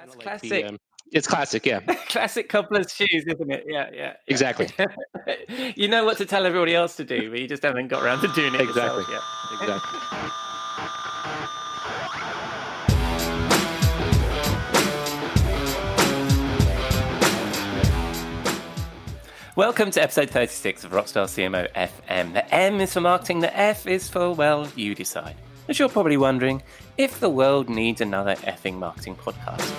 That's Like classic. it's classic, yeah. Classic cobbler's shoes, isn't it? Yeah. Exactly. You know what to tell everybody else to do, but you just haven't got around to doing it Exactly. yourself yet. Exactly. Welcome to episode 36 of Rockstar CMO FM. The M is for marketing, the F is for, well, you decide. As you're probably wondering, if the world needs another effing marketing podcast.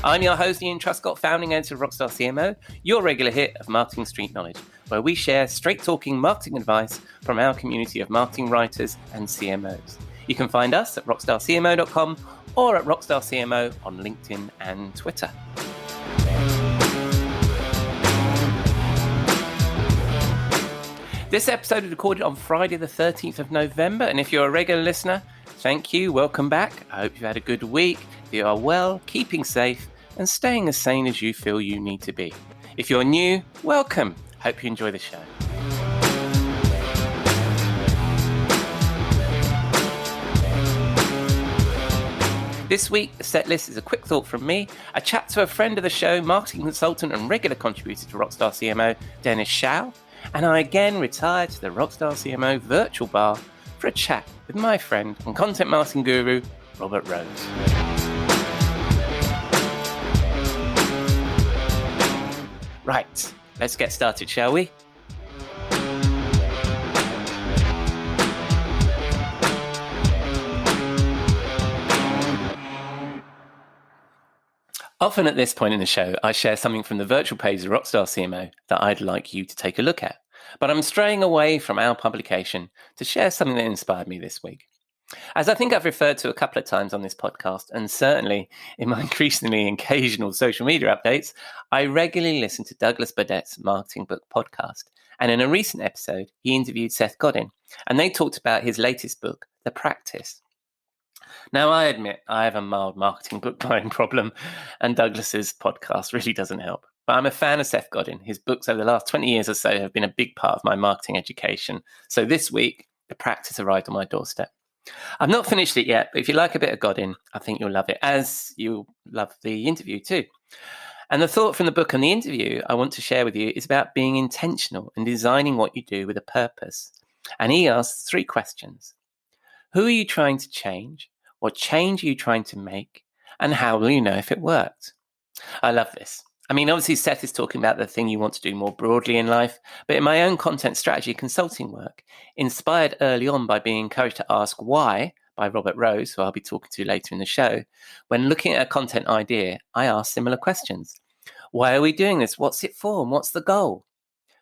I'm your host, Ian Truscott, founding editor of Rockstar CMO, your regular hit of marketing street knowledge, where we share straight-talking marketing advice from our community of marketing writers and CMOs. You can find us at rockstarcmo.com or at Rockstar CMO on LinkedIn and Twitter. This episode was recorded on Friday the 13th of November, and if you're a regular listener, thank you, welcome back. I hope you've had a good week, that you are well, keeping safe, and staying as sane as you feel you need to be. If you're new, welcome. Hope you enjoy the show. This week, the set list is a quick thought from me, a chat to a friend of the show, marketing consultant and regular contributor to Rockstar CMO, Dennis Shiao, and I again retired to the Rockstar CMO virtual bar for a chat with my friend and content marketing guru, Robert Rose. Right, let's get started, shall we? Often at this point in the show, I share something from the virtual page of Rockstar CMO that I'd like you to take a look at. But I'm straying away from our publication to share something that inspired me this week. As I think I've referred to a couple of times on this podcast, and certainly in my increasingly occasional social media updates, I regularly listen to Douglas Burdett's Marketing Book podcast. And in a recent episode, he interviewed Seth Godin, and they talked about his latest book, The Practice. Now, I admit I have a mild marketing book buying problem, and Douglas's podcast really doesn't help. But I'm a fan of Seth Godin. His books over the last 20 years or so have been a big part of my marketing education. So this week, The Practice arrived on my doorstep. I've not finished it yet, but if you like a bit of Godin, I think you'll love it, as you'll love the interview too. And the thought from the book and the interview I want to share with you is about being intentional and designing what you do with a purpose. And he asks 3 questions. Who are you trying to change? What change are you trying to make? And how will you know if it worked? I love this. I mean, obviously, Seth is talking about the thing you want to do more broadly in life, but in my own content strategy consulting work, inspired early on by being encouraged to ask why by Robert Rose, who I'll be talking to later in the show, when looking at a content idea, I ask similar questions. Why are we doing this? What's it for? And what's the goal?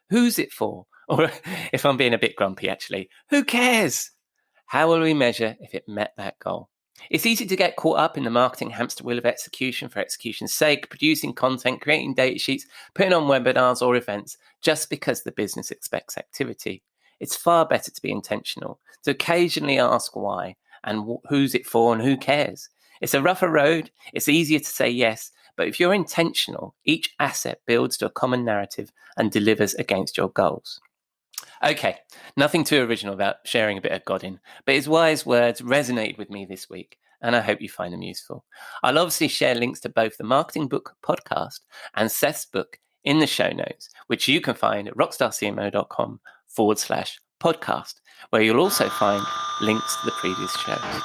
Who's it for? Or if I'm being a bit grumpy, actually, who cares? How will we measure if it met that goal? It's easy to get caught up in the marketing hamster wheel of execution for execution's sake, producing content, creating data sheets, putting on webinars or events just because the business expects activity. It's far better to be intentional, to occasionally ask why and who's it for and who cares. It's a rougher road. It's easier to say yes, but if you're intentional, each asset builds to a common narrative and delivers against your goals. Okay, nothing too original about sharing a bit of Godin, but his wise words resonated with me this week, and I hope you find them useful. I'll obviously share links to both the Marketing Book podcast and Seth's book in the show notes, which you can find at rockstarcmo.com/podcast, where you'll also find links to the previous shows.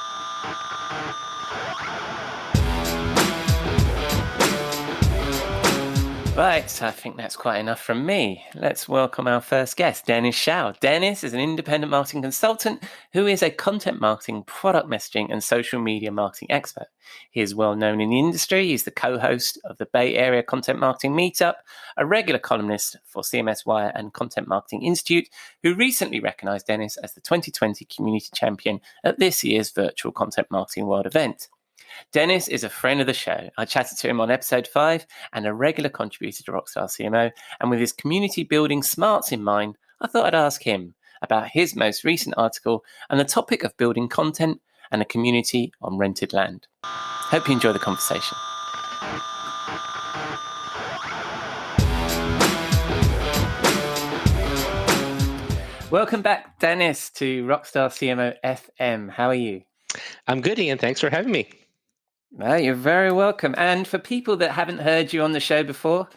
Right, I think that's quite enough from me. Let's welcome our first guest, Dennis Shiao. Dennis is an independent marketing consultant who is a content marketing, product messaging, and social media marketing expert. He is well known in the industry. He's the co-host of the Bay Area Content Marketing Meetup, a regular columnist for CMS Wire and Content Marketing Institute, who recently recognized Dennis as the 2020 Community Champion at this year's Virtual Content Marketing World event. Dennis is a friend of the show. I chatted to him on episode 5 and a regular contributor to Rockstar CMO. And with his community building smarts in mind, I thought I'd ask him about his most recent article and the topic of building content and a community on rented land. Hope you enjoy the conversation. Welcome back, Dennis, to Rockstar CMO FM. How are you? I'm good, Ian. Thanks for having me. Well, you're very welcome. And for people that haven't heard you on the show before,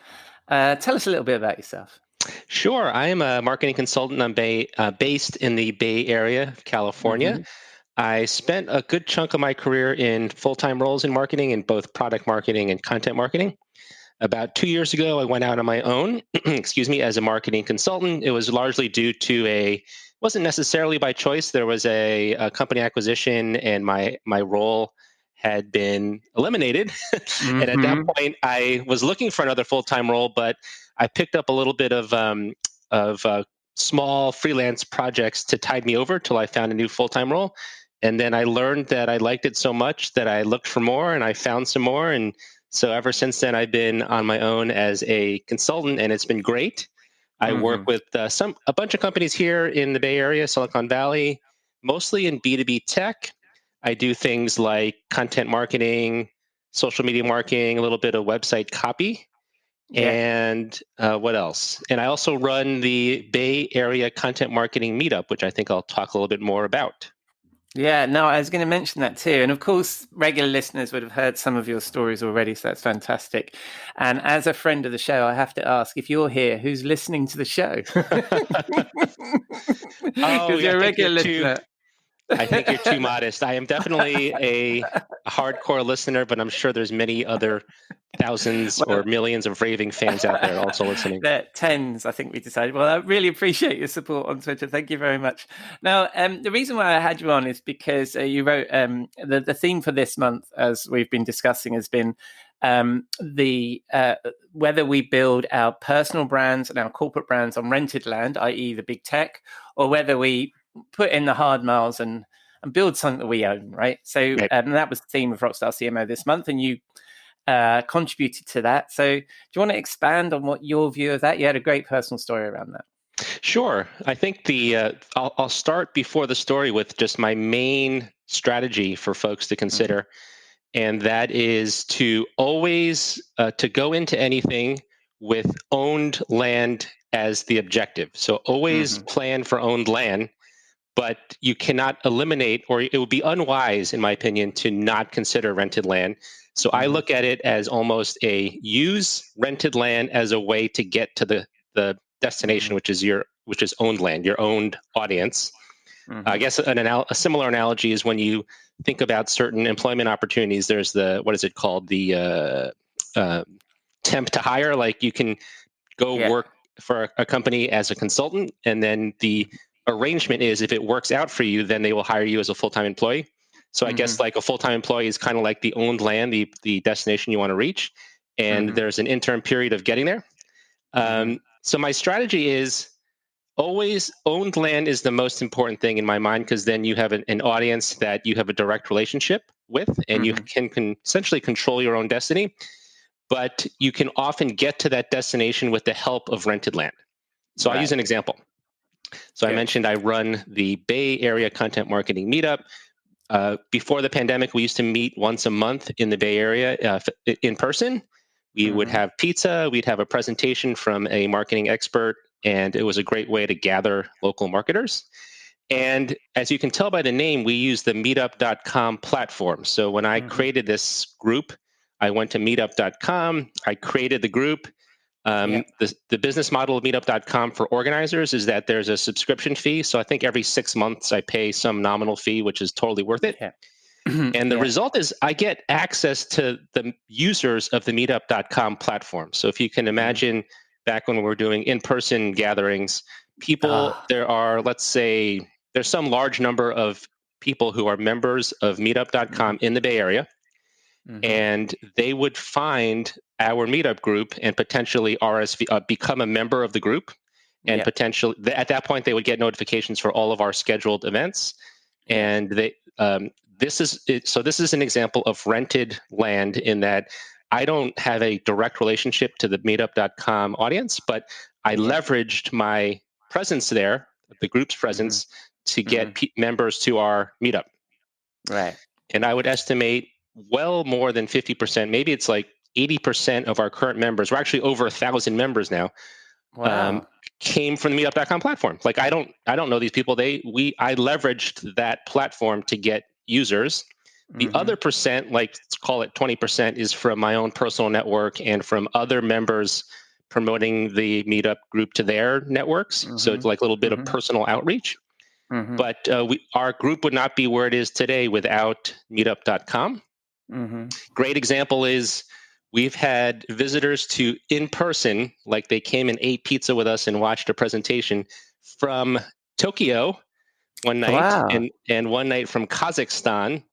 tell us a little bit about yourself. Sure, I am a marketing consultant. I'm based in the Bay Area of California. Hmm. I spent a good chunk of my career in full-time roles in marketing, in both product marketing and content marketing. About 2 years ago, I went out on my own, excuse me, as a marketing consultant. It was largely due to wasn't necessarily by choice. There was a company acquisition, and my role had been eliminated. And at that Hmm. point, I was looking for another full time role, but I picked up a little bit of small freelance projects to tide me over till I found a new full time role. And then I learned that I liked it so much that I looked for more, and I found some more. And so ever since then, I've been on my own as a consultant, and it's been great. I work Hmm. with a bunch of companies here in the Bay Area, Silicon Valley, mostly in B2B tech. I do things like content marketing, social media marketing, a little bit of website copy, Yeah. and what else? And I also run the Bay Area Content Marketing Meetup, which I think I'll talk a little bit more about. Yeah, no, I was going to mention that too. And of course, regular listeners would have heard some of your stories already, so that's fantastic. And as a friend of the show, I have to ask, if you're here, who's listening to the show? Oh, Because yeah, you're a regular listener. I think you're too modest. I am definitely a hardcore listener, but I'm sure there's many other thousands or Well, millions of raving fans out there also listening. they're tens, I think we decided. Well, I really appreciate your support on Twitter. Thank you very much. Now, the reason why I had you on is because you wrote the theme for this month, as we've been discussing, has been the whether we build our personal brands and our corporate brands on rented land, i.e., the big tech, or whether we put in the hard miles and build something that we own, right? So Right. that was the theme of Rockstar CMO this month, and you contributed to that. So, do you want to expand on what your view of that? You had a great personal story around that. Sure. I think I'll start before the story with just my main strategy for folks to Hmm. consider, and that is to always to go into anything with owned land as the objective. So always Hmm. plan for owned land, but you cannot eliminate, or it would be unwise, in my opinion, to not consider rented land. So I Hmm. look at it as almost a use rented land as a way to get to the destination, Hmm. which is owned land, your owned audience. I Hmm. guess a similar analogy is when you think about certain employment opportunities. There's what is it called, the uh, temp to hire. Like you can go Yeah. work for a company as a consultant, and then the arrangement is if it works out for you, then they will hire you as a full-time employee. So I Hmm. guess like a full-time employee is kind of like the owned land, the destination you want to reach, and Hmm. there's an interim period of getting there. Hmm. So my strategy is always owned land is the most important thing in my mind, because then you have an audience that you have a direct relationship with, and you Hmm. can essentially control your own destiny, but you can often get to that destination with the help of rented land. So I'll use Right. an example. So I Good. mentioned I run the Bay Area Content Marketing Meetup. Before the pandemic, we used to meet once a month in the Bay Area in person. We would Hmm. have pizza, we'd have a presentation from a marketing expert, and it was a great way to gather local marketers. And as you can tell by the name, we use the meetup.com platform. So when I Hmm. created this group, I went to meetup.com, I created the group. Yeah. The business model of meetup.com for organizers is that there's a subscription fee. So I think every 6 months I pay some nominal fee, which is totally worth it. Yeah. And the Yeah. result is I get access to the users of the meetup.com platform. So if you can Hmm. imagine back when we were doing in-person gatherings, Ah. there are, let's say, there's some large number of people who are members of Hmm. meetup.com in the Bay Area, Hmm. and they would find our meetup group and potentially become a member of the group, and Yeah. potentially at that point they would get notifications for all of our scheduled events. Yeah. And this is an example of rented land, in that I don't have a direct relationship to the meetup.com audience, but I Yeah. leveraged my presence there, the group's Hmm. presence, to Hmm. get members to our meetup. Right. And I would estimate well more than 50%, maybe it's like 80% of our current members, we're actually over 1,000 members now, um, Wow. came from the meetup.com platform. Like I don't know these people. I leveraged that platform to get users. The other percent, like let's call it 20%, is from my own personal network and from other members promoting the meetup group to their networks. So it's like a little bit of personal outreach. But our group would not be where it is today without meetup.com. Great example is we've had visitors to in person, like they came and ate pizza with us and watched a presentation from Tokyo one night Wow. and one night from Kazakhstan.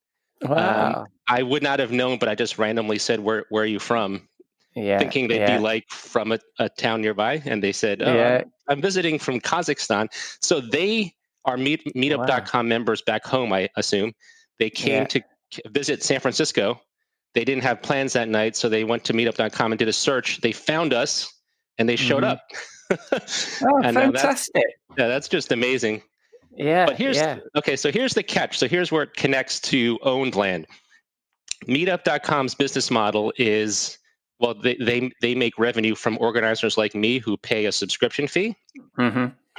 Wow. I would not have known, but I just randomly said, where are you from? Yeah. Thinking they'd be like from a town nearby. And they said, oh, I'm visiting from Kazakhstan. So they are meetup.com members back home, I assume. They came to visit San Francisco. They didn't have plans that night, so they went to meetup.com and did a search. They found us and they showed up. Oh, and fantastic. that's just amazing. Yeah. But so here's the catch. So here's where it connects to owned land. Meetup.com's business model is, well, they make revenue from organizers like me who pay a subscription fee.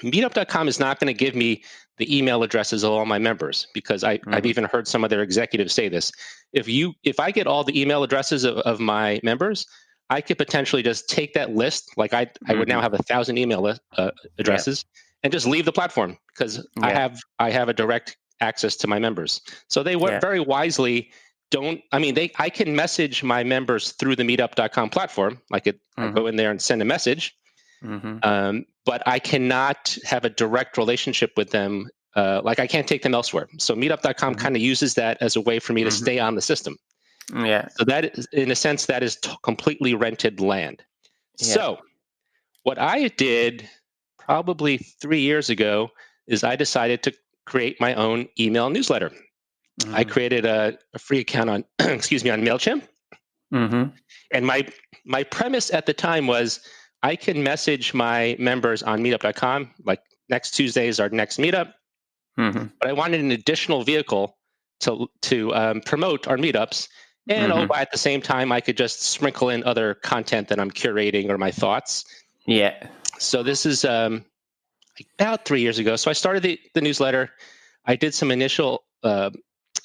Meetup.com is not going to give me the email addresses of all my members, because I've even heard some of their executives say this. If I get all the email addresses of my members, I could potentially just take that list, like I would now have 1,000 email addresses, and just leave the platform, because I have a direct access to my members. So they very wisely I can message my members through the meetup.com platform. I go in there and send a message. But I cannot have a direct relationship with them. Like I can't take them elsewhere. So meetup.com kind of uses that as a way for me to stay on the system. So that is, in a sense, that is completely rented land. So what I did probably 3 years ago is I decided to create my own email newsletter. I created a free account on, on MailChimp. And my premise at the time was I can message my members on meetup.com, like next Tuesday is our next meetup. But I wanted an additional vehicle to promote our meetups. And at the same time, I could just sprinkle in other content that I'm curating or my thoughts. So this is about 3 years ago. So I started the newsletter. I did some initial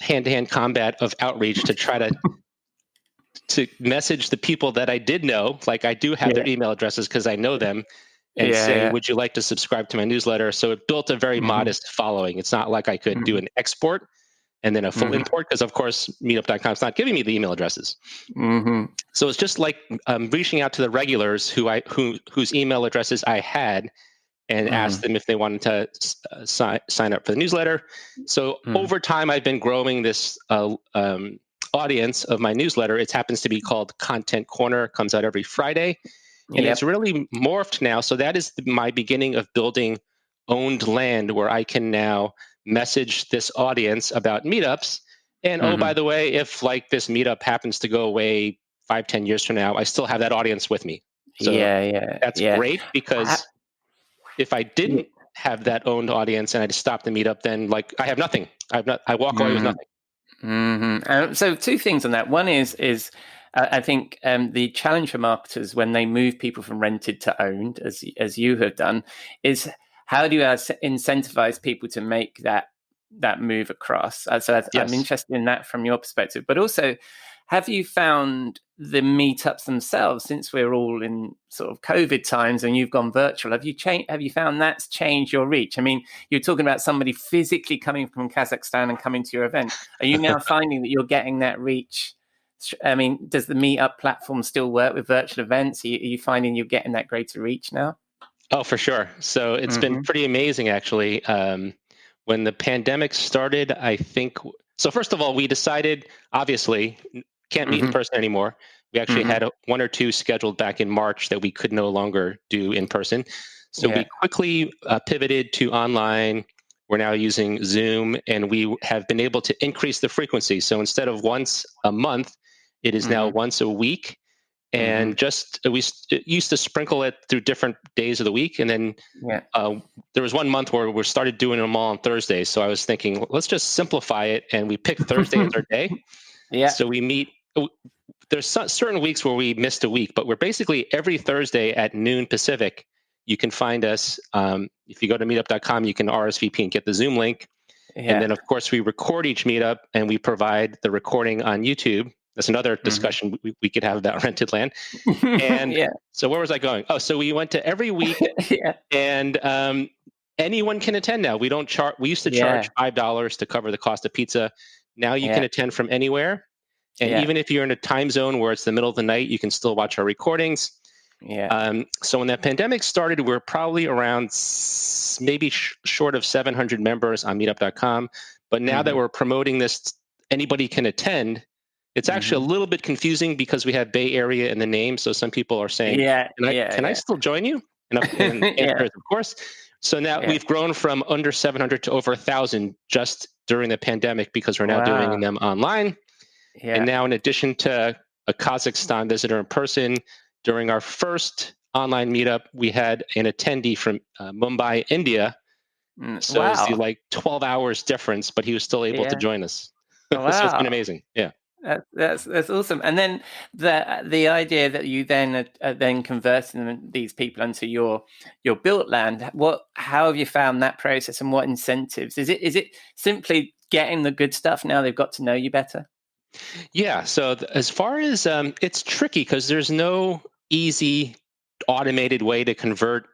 hand-to-hand combat of outreach to try to message the people that I did know, like I do have their email addresses because I know them, and say, would you like to subscribe to my newsletter? So it built a very modest following. It's not like I could do an export and then a full import, because of course meetup.com is not giving me the email addresses. So it's just like reaching out to the regulars whose email addresses I had, and asked them if they wanted to sign up for the newsletter. So over time, I've been growing this audience of my newsletter. It happens to be called Content Corner. It comes out every Friday. And it's really morphed now. So that is my beginning of building owned land, where I can now message this audience about meetups. And oh, by the way, if like this meetup happens to go away 5-10 years from now, I still have that audience with me. So that's great, because if I didn't have that owned audience and I just stopped the meetup, then like I have nothing. I walk away with nothing. So two things on that. One is I think the challenge for marketers when they move people from rented to owned, as you have done, is how do you incentivize people to make that move across? I'm interested in that from your perspective, but also, have you found the meetups themselves, since we're all in sort of COVID times and you've gone virtual, have you found that's changed your reach? I mean, you're talking about somebody physically coming from Kazakhstan and coming to your event. Are you now finding that you're getting that reach? I mean, does the meetup platform still work with virtual events? Are you finding you're getting that greater reach now? Oh, for sure. So it's been pretty amazing, actually. When the pandemic started, I think, so first of all, we decided, obviously, can't meet in person anymore. We actually had one or two scheduled back in March that we could no longer do in person. So we quickly pivoted to online. We're now using Zoom, and we have been able to increase the frequency. So instead of once a month, it is now once a week. And we used to sprinkle it through different days of the week. And then there was 1 month where we started doing them all on Thursdays. So I was thinking, let's just simplify it. And we picked Thursday as our day. So we meet. There's certain weeks where we missed a week, but we're basically every Thursday at noon Pacific. You can find us. If you go to meetup.com, you can RSVP and get the Zoom link. And Yeah. then, of course, we record each meetup and we provide the recording on YouTube. That's another Hmm. discussion we could have about rented land. And Yeah. so where was I going? Oh, so we went to every week, Yeah. and anyone can attend now. We don't charge. We used to charge Yeah. $5 to cover the cost of pizza. Now you can Yeah. attend from anywhere. And Yeah. even if you're in a time zone where it's the middle of the night, you can still watch our recordings. Yeah. So when that pandemic started, we are probably around maybe short of 700 members on meetup.com. But now that Hmm. we're promoting this, anybody can attend. It's actually Hmm. a little bit confusing because we have Bay Area in the name. So some people are saying, Yeah. can I Yeah. still join you? And the answer Yeah. is, of course. So now Yeah. we've grown from under 700 to over 1,000 just during the pandemic because we're now doing Wow. them online. And Yeah. now, in addition to a Kazakhstan visitor in person, during our first online meetup, we had an attendee from Mumbai, India. So it was the Wow. like 12 hours difference, but he was still able to Yeah. join us. So it's been Wow. amazing. Yeah. That's awesome. And then the idea that you then are then converting these people into your built land. How have you found that process, and what incentives is it simply getting the good stuff now they've got to know you better? Yeah. So as far as it's tricky because there's no easy automated way to convert,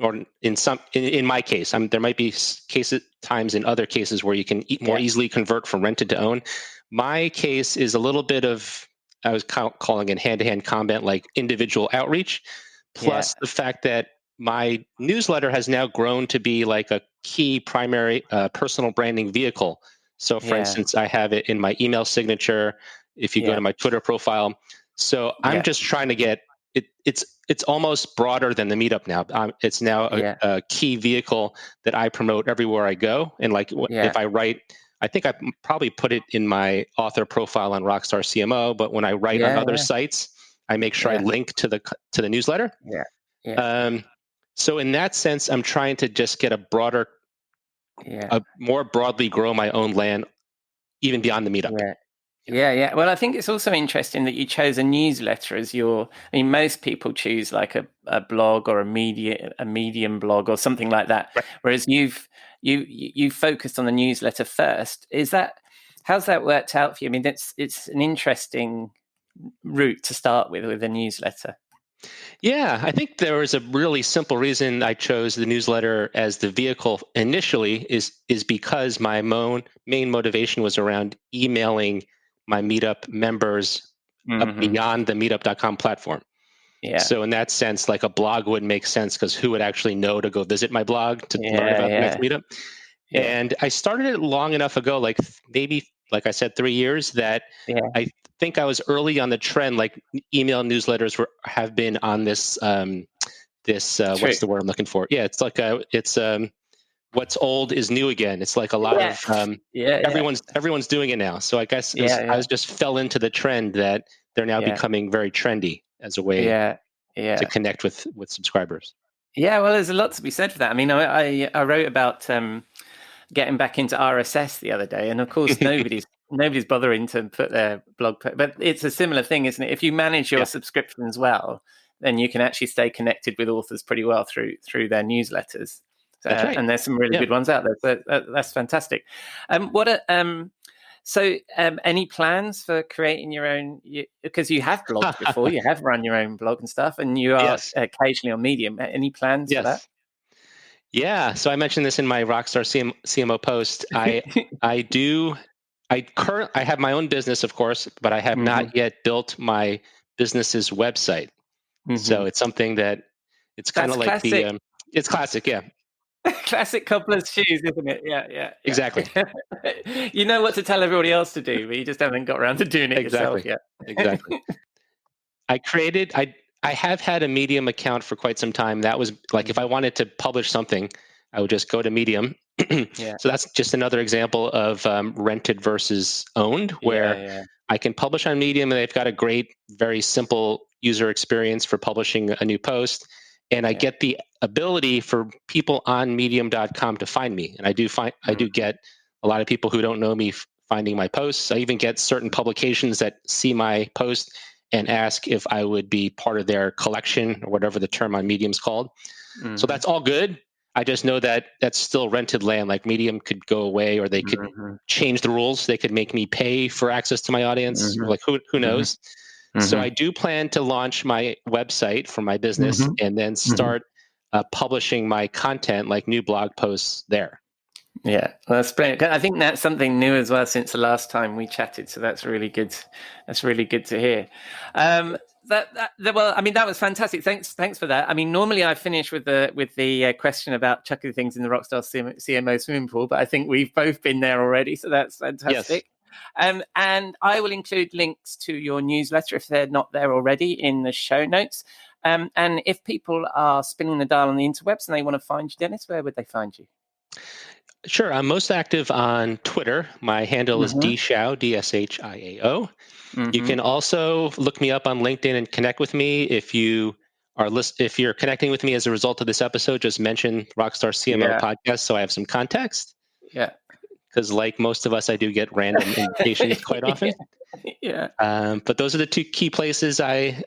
or in my case, there might be cases times in other cases where you can more Yeah. easily convert from rented to own. My case is a little bit of, I was calling it hand-to-hand combat, like individual outreach, Yeah. plus the fact that my newsletter has now grown to be like a key primary personal branding vehicle. So for Yeah. instance, I have it in my email signature. If you go Yeah. to my Twitter profile, so I'm Yeah. just trying to get it. It's almost broader than the meetup now. It's now Yeah. a key vehicle that I promote everywhere I go. And like Yeah. if I write, I think I probably put it in my author profile on Rockstar CMO. But when I write on Yeah. other Yeah. sites, I make sure I Yeah. link to the newsletter. Yeah. Yeah. Um, so in that sense, I'm trying to just get Yeah. a more broadly grow my own land, even beyond the meetup. Yeah. Yeah. Yeah, yeah. Well, I think it's also interesting that you chose a newsletter as your. I mean, most people choose like a blog or a Medium blog or something like that. Right. Whereas you focused on the newsletter first. How's that worked out for you? I mean, it's an interesting route to start with a newsletter. Yeah, I think there was a really simple reason I chose the newsletter as the vehicle initially is because my main motivation was around emailing my meetup members up Hmm. beyond the meetup.com platform. Yeah, So in that sense, like a blog would make sense because who would actually know to go visit my blog to learn yeah, about the next yeah, meetup? yeah, And I started it long enough ago, like maybe, like I said, 3 years, that yeah. I think I was early on the trend. Like email newsletters have been on this True. what's the word I'm looking for? Yeah, it's what's old is new again. It's like a lot of Yes. Yeah, yeah, everyone's doing it now. So I guess yeah, I yeah, was just fell into the trend that they're now yeah, becoming very trendy as a way yeah, to yeah. connect with subscribers. Yeah, well, there's a lot to be said for that. I mean, I wrote about getting back into RSS the other day, and of course, nobody's bothering to put their but it's a similar thing, isn't it? If you manage your Yeah, subscriptions well, then you can actually stay connected with authors pretty well through their newsletters. that's right. And there's some really Yeah. good ones out there. So that's fantastic. What a, any plans for creating your own? Because you have blogged before, you have run your own blog and stuff, and you are Yes. occasionally on Medium. Any plans for that? Yes. Yeah. So I mentioned this in my Rockstar CMO post. I do. I have my own business, of course, but I have Hmm. not yet built my business's website. Hmm. So it's something that it's kind That's of like the classic. it's classic. Yeah. Classic cobbler's shoes, isn't it? Yeah, yeah, Exactly. yeah. You know what to tell everybody else to do, but you just haven't got around to doing it yourself Exactly. yet. Exactly. I created. I have had a Medium account for quite some time. That was like if I Mhm. wanted to publish something, I would just go to Medium. Yeah, So that's just another example of rented versus owned, yeah, where yeah, I can publish on Medium and they've got a great, very simple user experience for publishing a new post. And I yeah. get the ability for people on medium.com to find me. And I do Mhm. get a lot of people who don't know me finding my posts. I even get certain publications that see my post and ask if I would be part of their collection or whatever the term on Medium's called. So Mhm. that's all good. I just know that that's still rented land. Like Medium could go away, or they could Mm-hmm. change the rules. They could make me pay for access to my audience. Mm-hmm. Like who knows? So Mm-hmm. I do plan to launch my website for my business Mm-hmm. and then Mm-hmm. start publishing my content, like new blog posts there. Yeah, well, that's brilliant. I think that's something new as well since the last time we chatted. So that's really good. That's really good to hear. Well, I mean, that was fantastic. Thanks for that. I mean, normally I finish with the question about chucking things in the Rockstar CMO swimming pool, but I think we've both been there already, so that's fantastic. Yes. And I will include links to your newsletter if they're not there already in the show notes. And if people are spinning the dial on the interwebs and they want to find you, Dennis, where would they find you? Sure. I'm most active on Twitter. My handle is dshiao, DSHIAO. You can also look me up on LinkedIn and connect with me. If you're connecting with me as a result of this episode, just mention Rockstar CMO podcast so I have some context. Yeah. Because like most of us, I do get random invitations quite often. Yeah. But those are the two key places I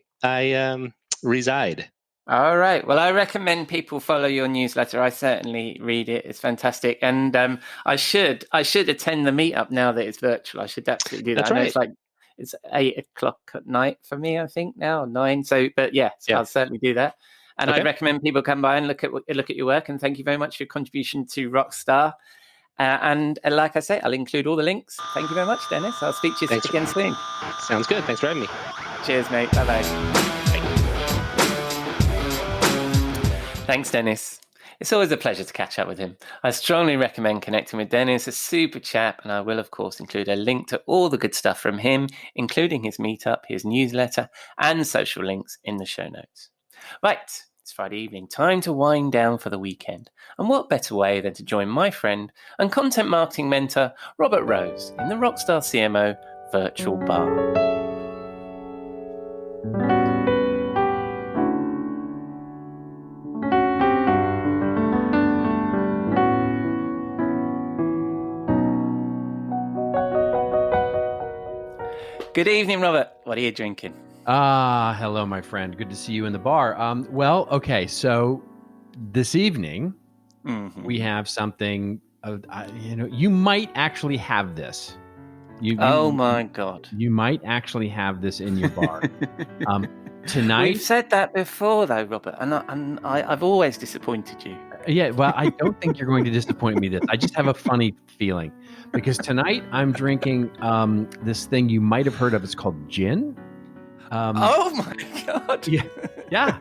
reside. All right. Well, I recommend people follow your newsletter. I certainly read it. It's fantastic. And I should attend the meetup now that it's virtual. I should absolutely do that. That's right. It's 8:00 at night for me, I think now, or 9. So, but yeah. I'll certainly do that. And I recommend people come by and look at your work. And thank you very much for your contribution to Rockstar. And like I say, I'll include all the links. Thank you very much, Dennis. I'll speak to you again soon. Sounds good. Thanks for having me. Cheers, mate. Bye-bye. Thanks, Dennis. It's always a pleasure to catch up with him. I strongly recommend connecting with Dennis, a super chap, and I will, of course, include a link to all the good stuff from him, including his meetup, his newsletter, and social links in the show notes. Right, it's Friday evening, time to wind down for the weekend. And what better way than to join my friend and content marketing mentor, Robert Rose, in the Rockstar CMO virtual bar. Good evening, Robert. What are you drinking? Hello, my friend. Good to see you in the bar. Well, okay. So this evening we have something. You might actually have this. Oh my God! You might actually have this in your bar tonight. We've said that before, though, Robert, and I've always disappointed you. Yeah, well, I don't think you're going to disappoint me. I just have a funny feeling because tonight I'm drinking this thing you might have heard of. It's called gin. Oh my God! Yeah,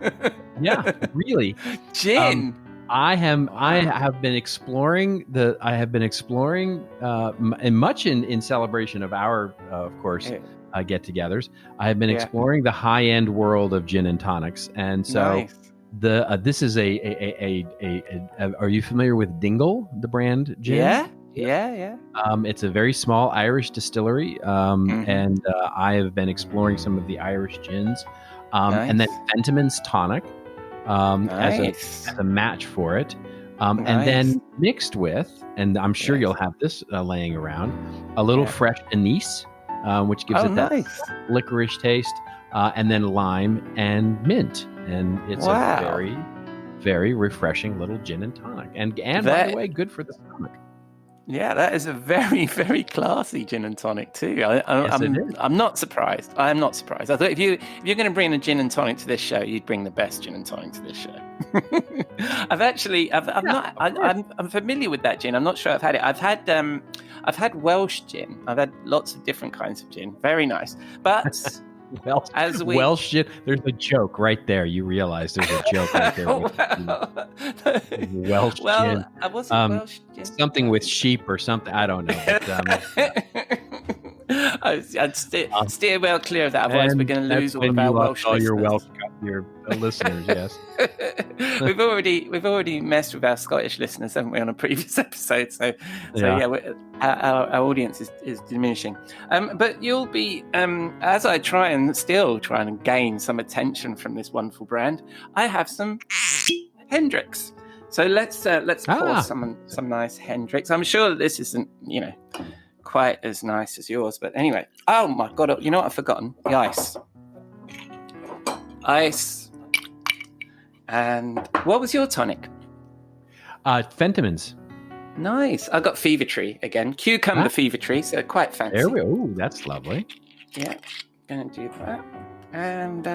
really. Gin. I have been exploring and much in celebration of our of course get-togethers. I have been exploring the high-end world of gin and tonics, and so. Nice. This is are you familiar with Dingle, the brand gin? Yeah. It's a very small Irish distillery, and I have been exploring some of the Irish gins, and then Fentiman's tonic as a match for it, and then mixed with, and I'm sure you'll have this laying around, a little fresh anise, which gives it that licorice taste, and then lime and mint. And it's a very, very refreshing little gin and tonic. And by the way, good for the stomach. Yeah, that is a very, very classy gin and tonic too. I'm not surprised. I am not surprised. I thought if you're going to bring a gin and tonic to this show, you'd bring the best gin and tonic to this show. I'm familiar with that gin. I'm not sure I've had it. I've had Welsh gin. I've had lots of different kinds of gin. Very nice, but. Welsh gin. There's a joke right there. You realize there's a joke right there. Welsh gin. I wasn't Welsh gin. Something with sheep or something. I don't know. But, I'd steer well clear of that. Otherwise, we're going to lose all of our Welsh listeners. Your listeners, yes. we've already messed with our Scottish listeners, haven't we, on a previous episode? So our audience is diminishing. But you'll be, as I try and gain some attention from this wonderful brand, I have some Hendrix. So let's pour some nice Hendrix. I'm sure that this isn't, quite as nice as yours, but anyway. Oh my God! You know what I've forgotten? The ice. And what was your tonic? Fentimans. Nice. I got Fever Tree again. Cucumber Fever Tree, so quite fancy. There we go. Ooh, that's lovely. Yeah, gonna do that. And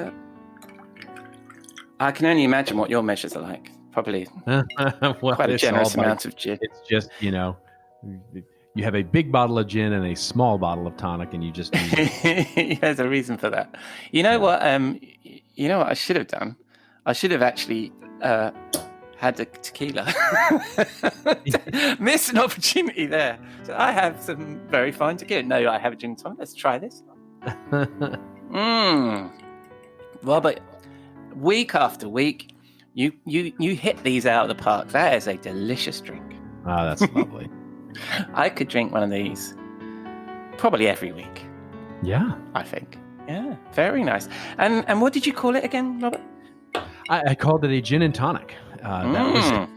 I can only imagine what your measures are like. Probably quite a generous amount of gin. It's just, you have a big bottle of gin and a small bottle of tonic, and you just There's a reason for that. You know what? You know what I should have done? I should have actually had the tequila. Missed an opportunity there. So I have some very fine tequila. No, I have a gin and tonic. Let's try this. Robert, week after week, you hit these out of the park. That is a delicious drink. Oh, that's lovely. I could drink one of these probably every week. Yeah, I think. Yeah, very nice. And what did you call it again, Robert? I called it a gin and tonic. That was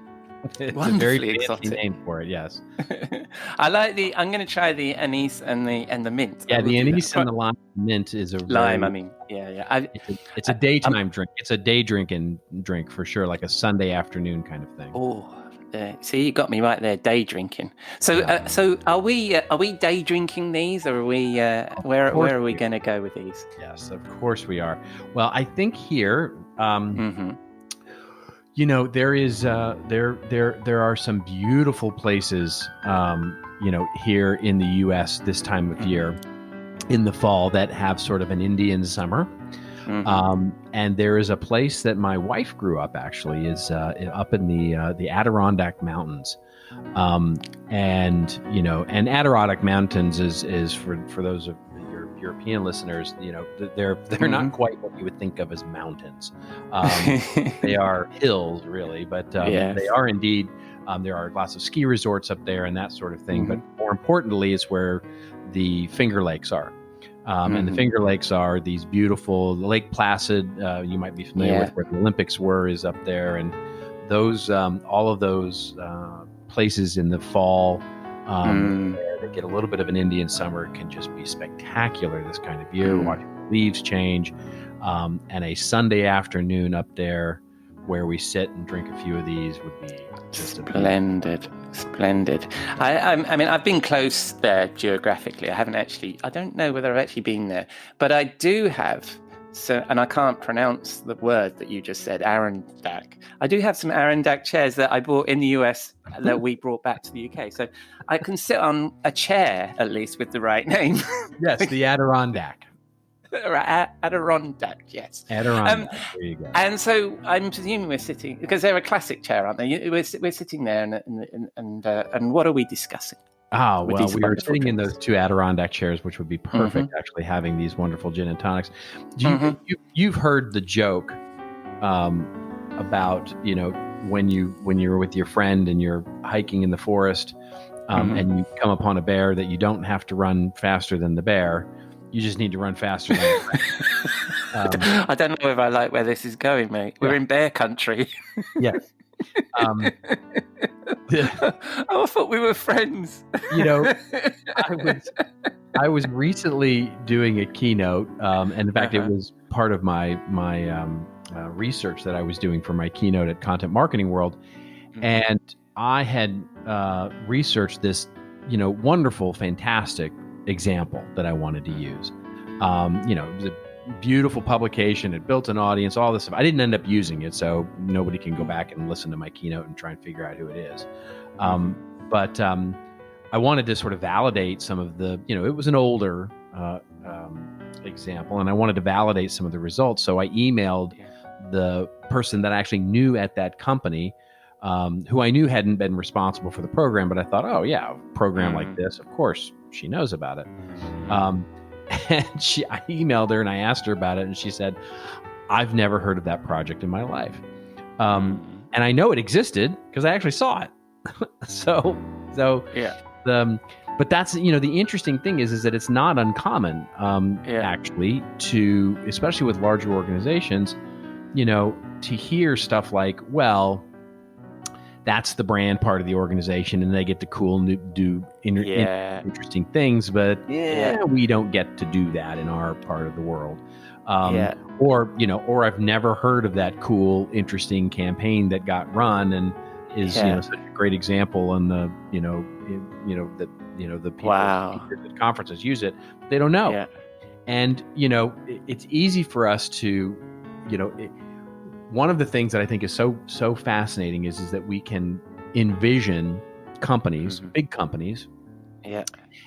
it's a very fancy name for it. Yes. I like I'm going to try the anise and the mint. Yeah, the anise and the lime mint is a lime. Yeah. It's a daytime drink. It's a day drink for sure, like a Sunday afternoon kind of thing. Oh, see, you got me right there. Day drinking. So, so are we day drinking these, or are we? Where are we going to go with these? Yes, of course we are. Well, I think here. There is there are some beautiful places, here in the U.S. this time of year, in the fall, that have sort of an Indian summer. And there is a place that my wife grew up, actually, is up in the Adirondack Mountains. And Adirondack Mountains is for those of your European listeners, they're not quite what you would think of as mountains. They are hills, really, but they are indeed. There are lots of ski resorts up there and that sort of thing. But more importantly, it's where the Finger Lakes are. And the Finger Lakes are these beautiful Lake Placid. You might be familiar with where the Olympics is up there, and those all of those places in the fall where they get a little bit of an Indian summer can just be spectacular this kind of year. Watching the leaves change, and a Sunday afternoon up there where we sit and drink a few of these would be just splendid. I mean, I've been close there geographically. I don't know whether I've actually been there, but I do have. So, and I can't pronounce the word that you just said, Adirondack. I do have some Adirondack chairs that I bought in the US that we brought back to the UK. So I can sit on a chair, at least, with the right name. Yes, the Adirondack. Adirondack, yes. Adirondack, there you go. And so I'm presuming we're sitting, because they're a classic chair, aren't they? We're sitting there, and what are we discussing? Oh, well, we were sitting in those two Adirondack chairs, which would be perfect, actually, having these wonderful gin and tonics. You've heard the joke about, when you're with your friend and you're hiking in the forest and you come upon a bear, that you don't have to run faster than the bear. You just need to run faster than the bear. I don't know if I like where this is going, mate. We're in bear country. Yes. I thought we were friends. I was recently doing a keynote, and in fact, it was part of my research that I was doing for my keynote at Content Marketing World, and I had researched this, wonderful, fantastic example that I wanted to use. It was a beautiful publication. It built an audience, all this stuff. I didn't end up using it, so nobody can go back and listen to my keynote and try and figure out who it is. But I wanted to sort of validate some of the, it was an older example, and I wanted to validate some of the results. So I emailed the person that I actually knew at that company, who I knew hadn't been responsible for the program, but I thought, oh yeah, a program like this, of course she knows about it. And I emailed her and I asked her about it, and she said, I've never heard of that project in my life. And I know it existed because I actually saw it. But that's, the interesting thing is that it's not uncommon, actually, to, especially with larger organizations, to hear stuff like, well, that's the brand part of the organization, and they get to do interesting things, but we don't get to do that in our part of the world. Or I've never heard of that cool, interesting campaign that got run, and is such a great example, and the the people at conferences use it. They don't know. Yeah. And it's easy for us to one of the things that I think is so fascinating is that we can envision companies, big companies. Yeah.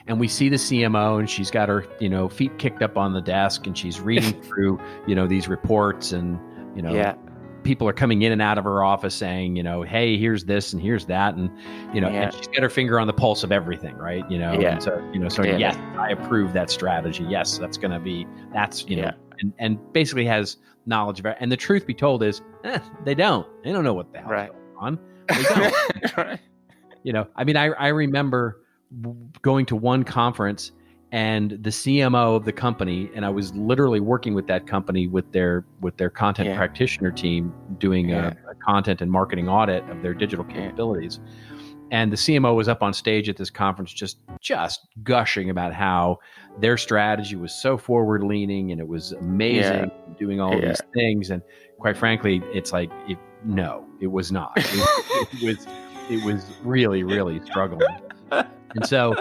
And we see the CMO, and she's got her, feet kicked up on the desk, and she's reading through, these reports, and, people are coming in and out of her office saying, hey, here's this and here's that. And, and she's got her finger on the pulse of everything, right? And so, yes, I approve that strategy. Yes, that's going to be, and basically has knowledge of it. And the truth be told is, they don't know what the hell's going on. They don't. Right. I remember going to one conference, and the CMO of the company, and I was literally working with that company with their content practitioner team doing a content and marketing audit of their digital capabilities. And the CMO was up on stage at this conference just gushing about how their strategy was so forward leaning and it was amazing, doing all these things. And quite frankly, it's like, no, it was not. It was really, really struggling. And so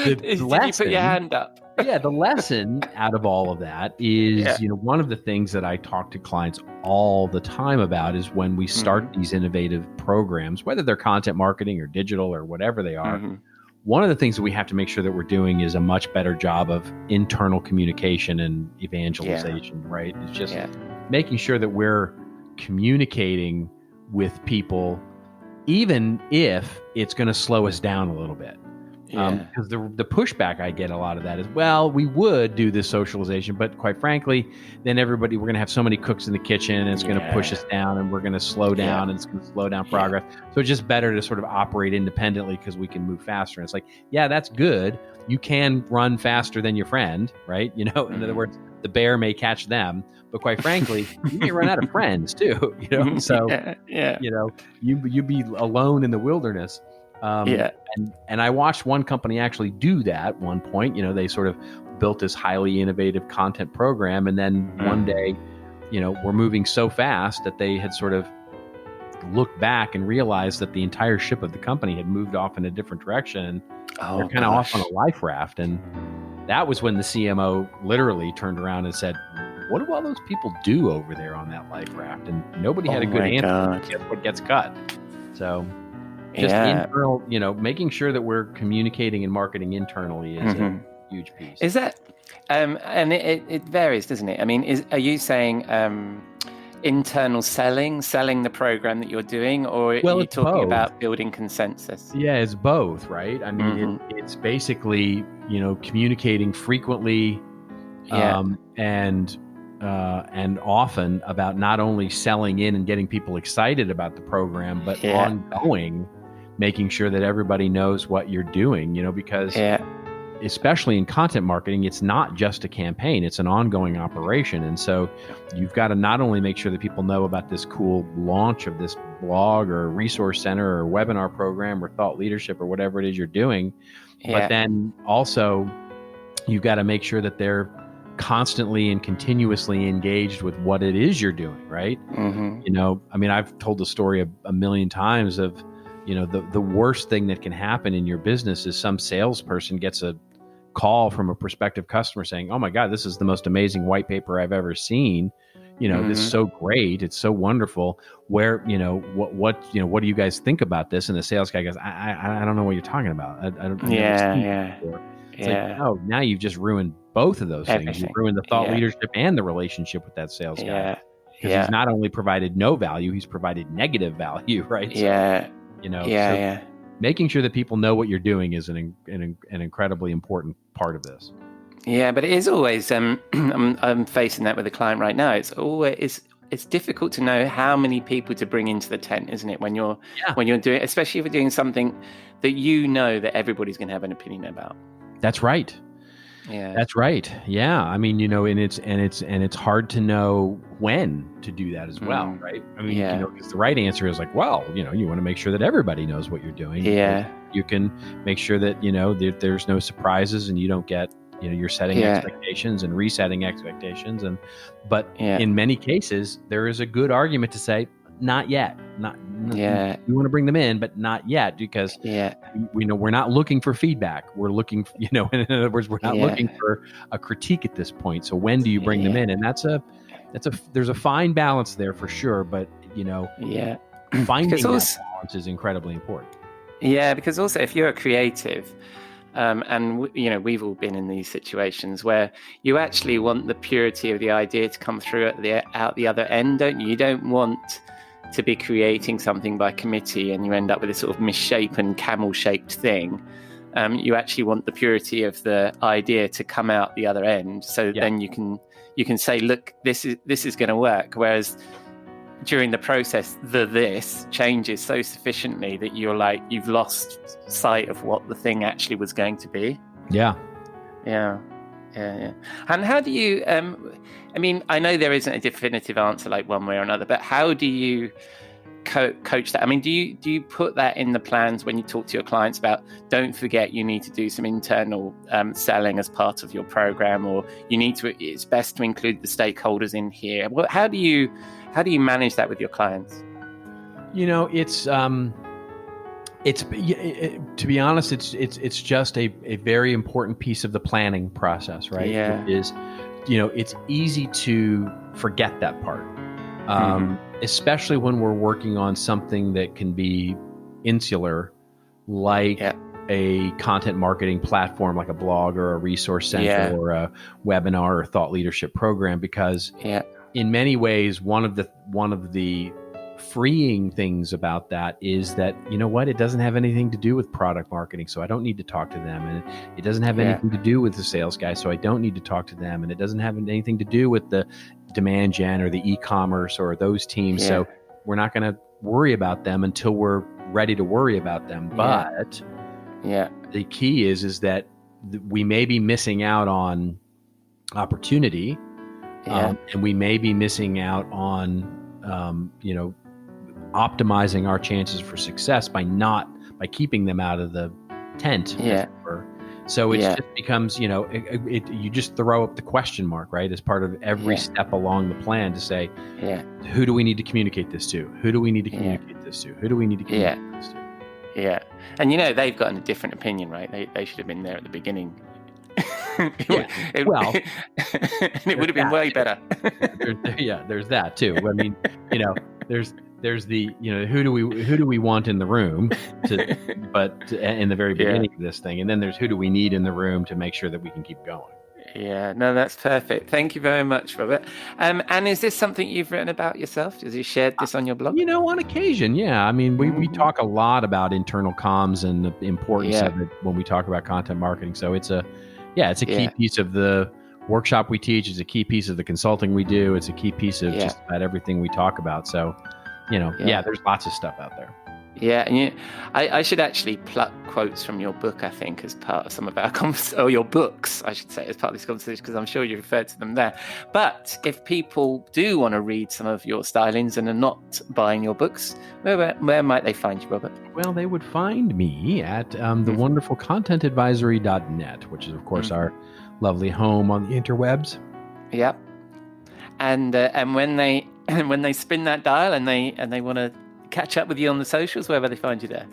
did you put your hand up? The lesson out of all of that is, one of the things that I talk to clients all the time about is when we start these innovative programs, whether they're content marketing or digital or whatever they are, one of the things that we have to make sure that we're doing is a much better job of internal communication and evangelization, right? It's just making sure that we're communicating with people, even if it's going to slow us down a little bit. Because the pushback I get a lot of that is, well, we would do this socialization, but quite frankly, then we're going to have so many cooks in the kitchen, and it's going to push us down, and we're going to slow down, and it's going to slow down progress. So it's just better to sort of operate independently because we can move faster. And it's like, that's good. You can run faster than your friend, right? In other words, the bear may catch them, but quite frankly, you may run out of friends too. So you be alone in the wilderness. And I watched one company actually do that at one point. They sort of built this highly innovative content program, and then one day, we're moving so fast that they had sort of looked back and realized that the entire ship of the company had moved off in a different direction. And they're kind of off on a life raft. And that was when the CMO literally turned around and said, what do all those people do over there on that life raft? And nobody had a good answer. Guess what gets cut? So just internal, making sure that we're communicating and marketing internally is a huge piece. Is that, and it varies, doesn't it? I mean, are you saying internal selling the program that you're doing, or are you talking about building consensus? Yeah, it's both, right? I mean, it's basically, communicating frequently and often about not only selling in and getting people excited about the program, but ongoing, making sure that everybody knows what you're doing, because especially in content marketing, it's not just a campaign, it's an ongoing operation. And so you've got to not only make sure that people know about this cool launch of this blog or resource center or webinar program or thought leadership or whatever it is you're doing, but then also you've got to make sure that they're constantly and continuously engaged with what it is you're doing, right? I've told the story a million times of, the worst thing that can happen in your business is some salesperson gets a call from a prospective customer saying, oh my God, this is the most amazing white paper I've ever seen. This is so great. It's so wonderful. Where, what do you guys think about this? And the sales guy goes, I don't know what you're talking about. I don't It's like, oh, now you've just ruined both of those things. You've ruined the thought leadership and the relationship with that sales guy. Because he's not only provided no value, he's provided negative value, right? So, making sure that people know what you're doing is an incredibly important part of this. Yeah, but it is always, I'm facing that with a client right now. It's difficult to know how many people to bring into the tent, isn't it? When you're doing, especially if you're doing something that that everybody's going to have an opinion about. That's right. Yeah, that's right. Yeah, I mean, and it's hard to know when to do that as well, right? I mean, because the right answer is like, well, you want to make sure that everybody knows what you're doing. Yeah, you can make sure that that there's no surprises and you don't get you're setting expectations and resetting expectations, but in many cases there is a good argument to say, not yet. Yeah. We want to bring them in, but not yet, because we know we're not looking for feedback. We're looking, in other words, we're not looking for a critique at this point. So when do you bring them in? And there's a fine balance there for sure. But finding that balance is incredibly important. Yeah, because also if you're a creative, and we've all been in these situations where you actually want the purity of the idea to come through out the other end, don't you? You don't want to be creating something by committee and you end up with a sort of misshapen camel-shaped thing. You actually want the purity of the idea to come out the other end, so then you can say, look, this is going to work. Whereas during the process, this changes so sufficiently that you've lost sight of what the thing actually was going to be. Yeah. And how do you? I know there isn't a definitive answer, like one way or another, but how do you coach that? I mean, do you put that in the plans when you talk to your clients about, don't forget you need to do some internal selling as part of your program, or it's best to include the stakeholders in here? How do you manage that with your clients? It's to be honest, it's just a very important piece of the planning process, right? Yeah. It is, it's easy to forget that part, especially when we're working on something that can be insular, like a content marketing platform, like a blog or a resource center or a webinar or thought leadership program, because in many ways, one of the freeing things about that is that, it doesn't have anything to do with product marketing, so I don't need to talk to them, and it doesn't have anything to do with the sales guy, so I don't need to talk to them, and it doesn't have anything to do with the demand gen or the e-commerce or those teams, so we're not going to worry about them until we're ready to worry about them. But the key is that we may be missing out on opportunity, and we may be missing out on optimizing our chances for success by keeping them out of the tent. So it just becomes, you just throw up the question mark, right, as part of every step along the plan to say, who do we need to communicate this to? Who do we need to communicate this to? Who do we need to communicate this to? Yeah. And they've got a different opinion, right? They should have been there at the beginning. It would have been way better. There's that too. I mean, there's the, who do we want in the room in the very beginning of this thing, and then there's who do we need in the room to make sure that we can keep going. Yeah, no, that's perfect. Thank you very much, Robert. And is this something you've written about yourself? Has you shared this on your blog? On occasion, I mean, we talk a lot about internal comms and the importance of it when we talk about content marketing. So it's a key piece of the workshop we teach. It's a key piece of the consulting we do. It's a key piece of just about everything we talk about. So, there's lots of stuff out there. Yeah, and I should actually pluck quotes from your book, I think, as part of some of our or your books, I should say, as part of this conversation, because I'm sure you referred to them there. But if people do want to read some of your stylings and are not buying your books, where might they find you, Robert? Well, they would find me at the wonderful contentadvisory.net, which is, of course, our lovely home on the interwebs. Yep. And when they spin that dial and they want to catch up with you on the socials, wherever they find you there?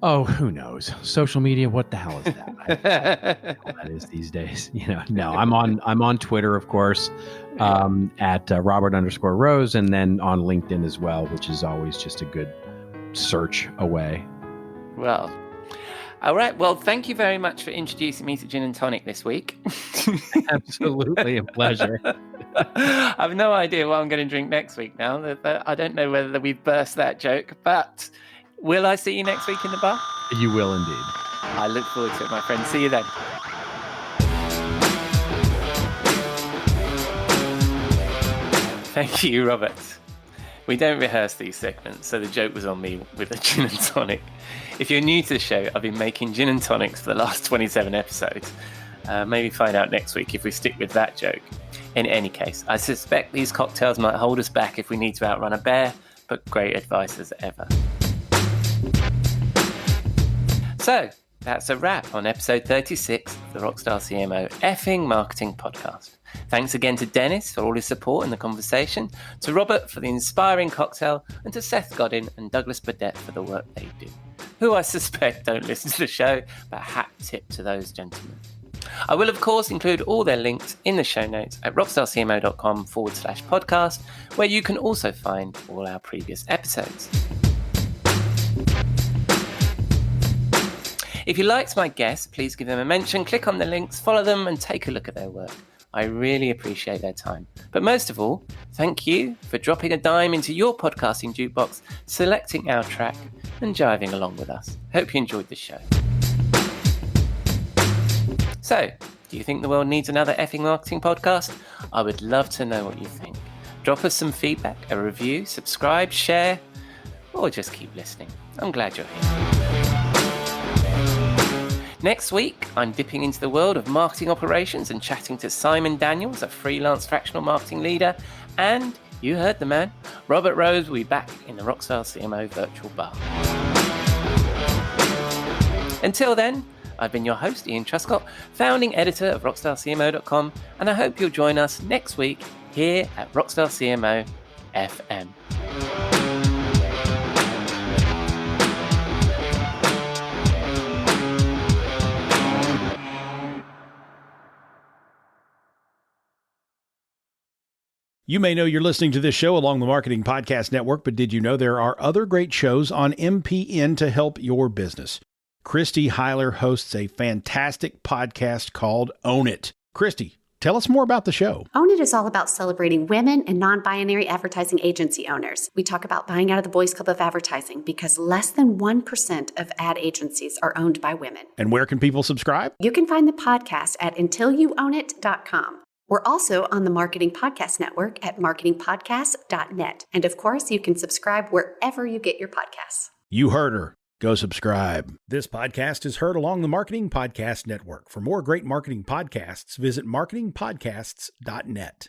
Oh, who knows? Social media, what the hell is that? I don't know what that is these days. No, I'm on Twitter, of course, at Robert_Rose, and then on LinkedIn as well, which is always just a good search away. Well, all right. Well, thank you very much for introducing me to gin and tonic this week. Absolutely a pleasure. I have no idea what I'm going to drink next week now. I don't know whether we've burst that joke, but will I see you next week in the bar? You will indeed. I look forward to it, my friend. See you then. Thank you, Robert. We don't rehearse these segments, so the joke was on me with a gin and tonic. If you're new to the show, I've been making gin and tonics for the last 27 episodes. Maybe find out next week if we stick with that joke. In any case, I suspect these cocktails might hold us back if we need to outrun a bear, but great advice as ever. So, That's a wrap on episode 36 of the Rockstar CMO effing marketing podcast. Thanks again to Dennis for all his support in the conversation, to Robert for the inspiring cocktail, and to Seth Godin and Douglas Burdett for the work they do, who I suspect don't listen to the show, but hat tip to those gentlemen. I will, of course, include all their links in the show notes at rockstarcmo.com/podcast, where you can also find all our previous episodes. If you liked my guests, please give them a mention, click on the links, follow them, and take a look at their work. I really appreciate their time. But most of all, thank you for dropping a dime into your podcasting jukebox, selecting our track, and jiving along with us. Hope you enjoyed the show. So, do you think the world needs another effing marketing podcast? I would love to know what you think. Drop us some feedback, a review, subscribe, share, or just keep listening. I'm glad you're here. Next week, I'm dipping into the world of marketing operations and chatting to Simon Daniels, a freelance fractional marketing leader, and, you heard the man, Robert Rose will be back in the Rockstar CMO virtual bar. Until then, I've been your host, Ian Truscott, founding editor of rockstarcmo.com, and I hope you'll join us next week here at Rockstar CMO FM. You may know you're listening to this show along the Marketing Podcast Network, but did you know there are other great shows on MPN to help your business? Christy Heiler hosts a fantastic podcast called Own It. Christy, tell us more about the show. Own It is all about celebrating women and non-binary advertising agency owners. We talk about buying out of the boys' club of advertising because less than 1% of ad agencies are owned by women. And where can people subscribe? You can find the podcast at untilyouownit.com. We're also on the Marketing Podcast Network at marketingpodcast.net. And of course, you can subscribe wherever you get your podcasts. You heard her. Go subscribe. This podcast is heard along the Marketing Podcast Network. For more great marketing podcasts, visit marketingpodcasts.net.